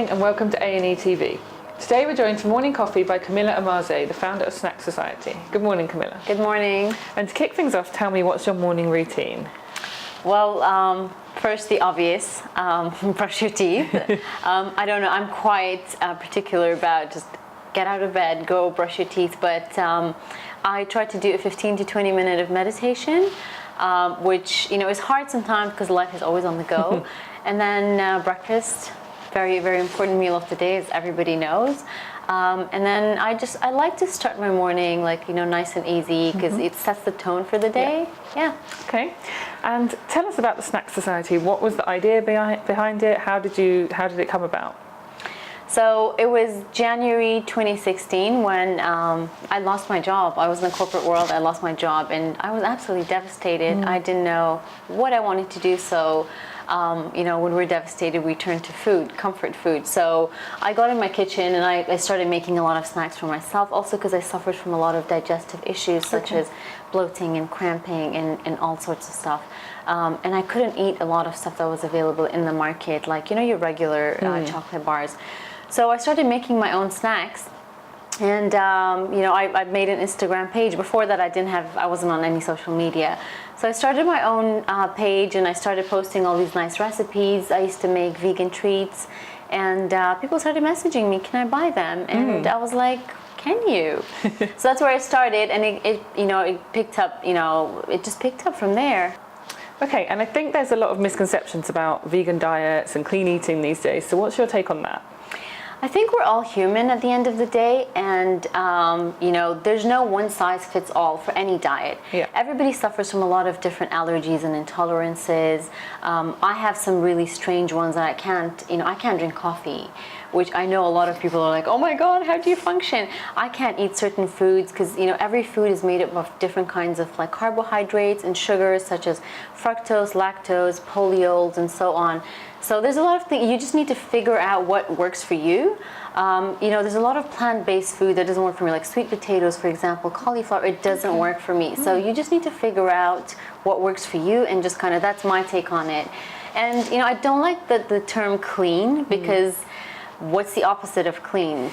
morning and welcome to A&E TV. Today we're joined for morning coffee by Kamilla Omarzy, the founder of Snack Society. Good morning, Kamilla. Good morning. And to kick things off, tell me, what's your morning routine? Well, first the obvious, brush your teeth. I don't know, I'm quite particular about just get out of bed, go brush your teeth, but I try to do a 15 to 20 minute of meditation, which is hard sometimes because life is always on the go. And then breakfast, very, very important meal of the day, as everybody knows. And then I like to start my morning nice and easy because it sets the tone for the day. Yeah. Okay. And tell us about the Snack Society. What was the idea behind it? How did it come about? So it was January 2016 when I lost my job. I was in the corporate world. I lost my job and I was absolutely devastated. I didn't know what I wanted to do. So when we're devastated, we turn to food, comfort food. So I got in my kitchen and I started making a lot of snacks for myself, also because I suffered from a lot of digestive issues such as bloating and cramping and all sorts of stuff. And I couldn't eat a lot of stuff that was available in the market, like, your regular chocolate bars. So I started making my own snacks. And I made an Instagram page. Before that, I wasn't on any social media. So I started my own page and I started posting all these nice recipes. I used to make vegan treats, and people started messaging me, "Can I buy them?" And I was like, "Can you?" So that's where I started, and it picked up. It just picked up from there. Okay, and I think there's a lot of misconceptions about vegan diets and clean eating these days. So what's your take on that? I think we're all human at the end of the day, and there's no one size fits all for any diet. Yeah. Everybody suffers from a lot of different allergies and intolerances. I have some really strange ones that I can't drink coffee, which I know a lot of people are like, "Oh my God, how do you function?" I can't eat certain foods because every food is made up of different kinds of carbohydrates and sugars such as fructose, lactose, polyols, and so on. So there's a lot of things. You just need to figure out what works for you. There's a lot of plant-based food that doesn't work for me, like sweet potatoes, for example, cauliflower. It doesn't work for me. So you just need to figure out what works for you, and just that's my take on it. And I don't like the term clean, because what's the opposite of clean?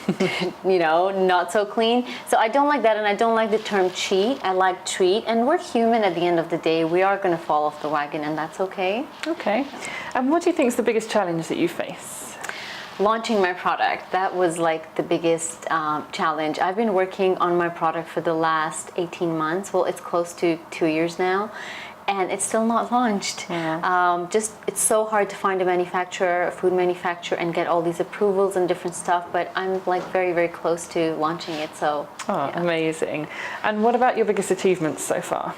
Not so clean. So I don't like that, and I don't like the term cheat. I like treat, and we're human at the end of the day. We are going to fall off the wagon, and that's okay. Okay. And what do you think is the biggest challenge that you face? Launching my product. That was the biggest challenge. I've been working on my product for the last 18 months. Well, it's close to 2 years now. And it's still not launched. Yeah. It's so hard to find a food manufacturer, and get all these approvals and different stuff. But I'm very, very close to launching it. So. Oh, yeah. Amazing! And what about your biggest achievements so far?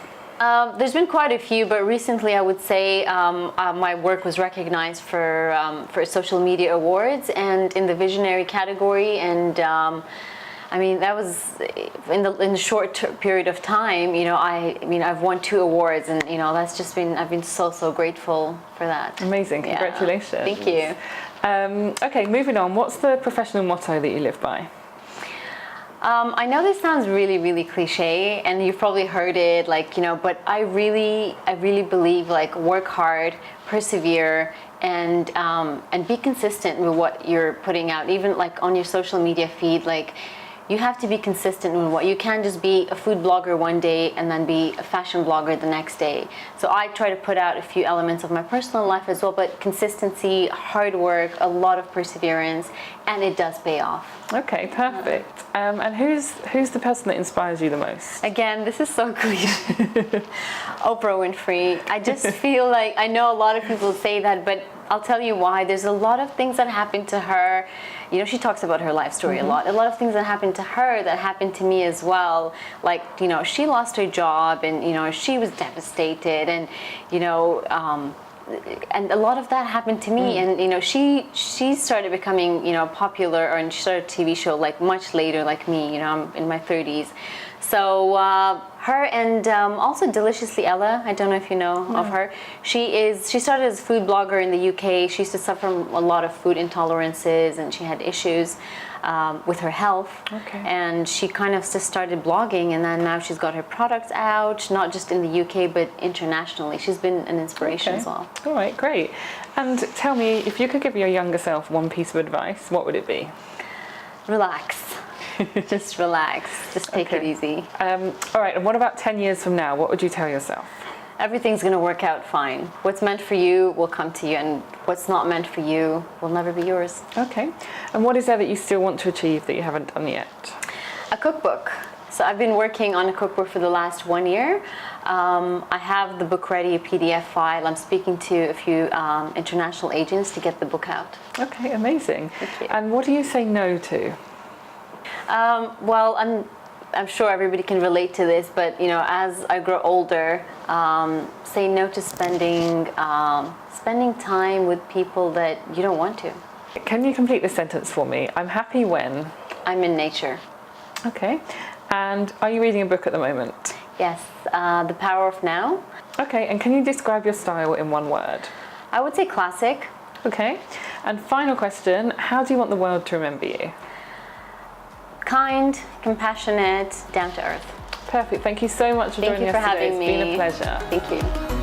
There's been quite a few, but recently I would say my work was recognized for social media awards and in the visionary category, and. That was in the short period of time. I've won 2 awards, and that's just been. I've been so grateful for that. Amazing! Congratulations! Yeah. Thank you. Okay, moving on. What's the professional motto that you live by? I know this sounds really, really cliche, and you've probably heard it, but I really believe work hard, persevere, and be consistent with what you're putting out. Even on your social media feed, you have to be consistent with what you can't just be a food blogger one day and then be a fashion blogger the next day. So I try to put out a few elements of my personal life as well, but consistency, hard work, a lot of perseverance, and it does pay off. Okay, perfect. And who's the person that inspires you the most? Again, this is so cliche. Oprah Winfrey. I just feel I know a lot of people say that, but I'll tell you why. There's a lot of things that happened to her. She talks about her life story a lot. A lot of things that happened to her that happened to me as well. She lost her job, and she was devastated, and and a lot of that happened to me. And she started becoming popular, and she started a TV show much later, like me. I'm in my 30s. So her, and also Deliciously Ella, I don't know if you know of her. She started as a food blogger in the UK. She used to suffer from a lot of food intolerances, and she had issues with her health. Okay. And she kind of just started blogging, and then now she's got her products out, not just in the UK, but internationally. She's been an inspiration as well. All right, great. And tell me, if you could give your younger self one piece of advice, what would it be? Relax. Just relax. Just take it easy. All right, and what about 10 years from now? What would you tell yourself? Everything's going to work out fine. What's meant for you will come to you, and what's not meant for you will never be yours. Okay. And what is there that you still want to achieve that you haven't done yet? A cookbook. So I've been working on a cookbook for the last 1 year. I have the book ready, a PDF file. I'm speaking to a few international agents to get the book out. Okay, amazing. Thank you. And what do you say no to? Well, I'm sure everybody can relate to this, but you know, as I grow older, say no to spending time with people that you don't want to. Can you complete this sentence for me? I'm happy when? I'm in nature. Okay. And are you reading a book at the moment? Yes, The Power of Now. Okay, and can you describe your style in one word? I would say classic. Okay. And final question, how do you want the world to remember you? Kind, compassionate, down to earth. Perfect. Thank you so much for joining us today. Thank you for having me. It's been a pleasure. Thank you.